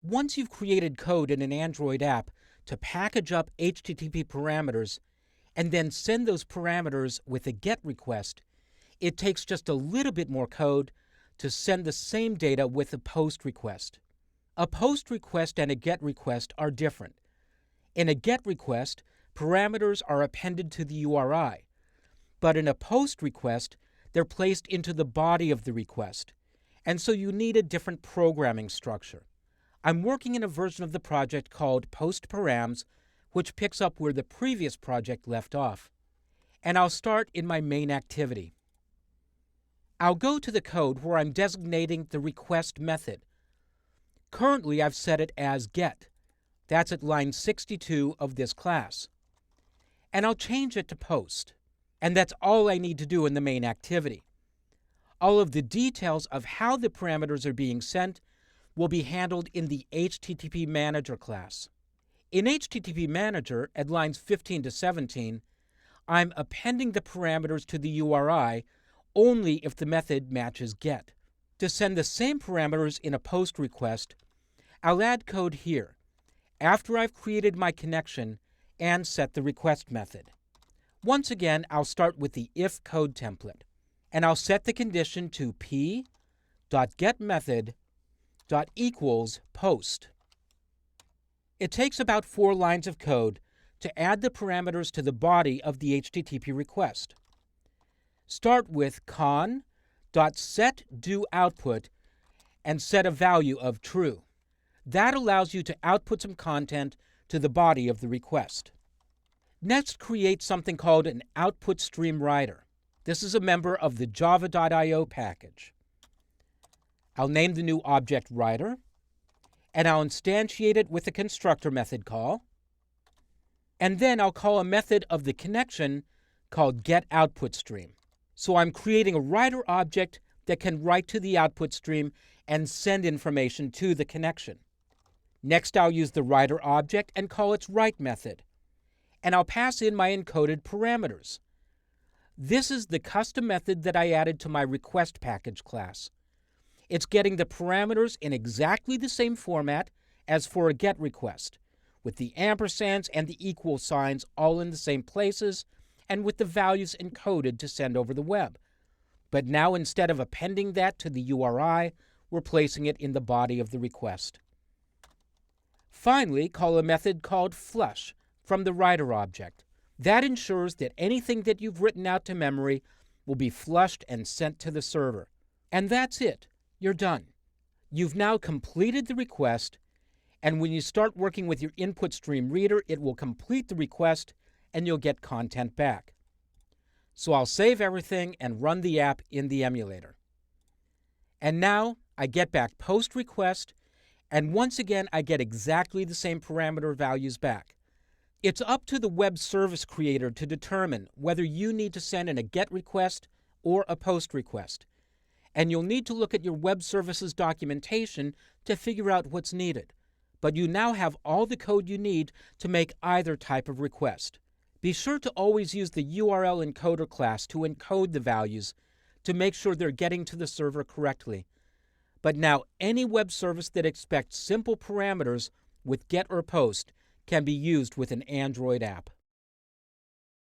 Once you've created code in an Android app to package up HTTP parameters and then send those parameters with a GET request, it takes just a little bit more code to send the same data with a POST request. A POST request and a GET request are different. In a GET request, parameters are appended to the URI, but in a POST request, they're placed into the body of the request, and so you need a different programming structure. I'm working in a version of the project called postparams, which picks up where the previous project left off. And I'll start in my main activity. I'll go to the code where I'm designating the request method. Currently, I've set it as GET. That's at line 62 of this class. And I'll change it to POST. And that's all I need to do in the main activity. All of the details of how the parameters are being sent will be handled in the HTTP Manager class. In HTTP Manager, at lines 15 to 17, I'm appending the parameters to the URI only if the method matches GET. To send the same parameters in a POST request, I'll add code here, after I've created my connection and set the request method. Once again, I'll start with the if code template, and I'll set the condition to p.getMethod.equals_post. It takes about 4 lines of code to add the parameters to the body of the HTTP request. Start with con.setDoOutput and set a value of true. That allows you to output some content to the body of the request. Next, create something called an output stream writer. This is a member of the java.io package. I'll name the new object writer, and I'll instantiate it with a constructor method call. And then I'll call a method of the connection called getOutputStream. So I'm creating a writer object that can write to the output stream and send information to the connection. Next, I'll use the writer object and call its write method. And I'll pass in my encoded parameters. This is the custom method that I added to my request package class. It's getting the parameters in exactly the same format as for a GET request, with the ampersands and the equal signs all in the same places and with the values encoded to send over the web. But now, instead of appending that to the URI, we're placing it in the body of the request. Finally, call a method called flush from the writer object. That ensures that anything that you've written out to memory will be flushed and sent to the server. And that's it. You're done. You've now completed the request, and when you start working with your input stream reader, it will complete the request and you'll get content back. So I'll save everything and run the app in the emulator. And now I get back post request, and once again I get exactly the same parameter values back. It's up to the web service creator to determine whether you need to send in a GET request or a POST request. And you'll need to look at your web services documentation to figure out what's needed. But you now have all the code you need to make either type of request. Be sure to always use the URL encoder class to encode the values to make sure they're getting to the server correctly. But now any web service that expects simple parameters with GET or POST can be used with an Android app.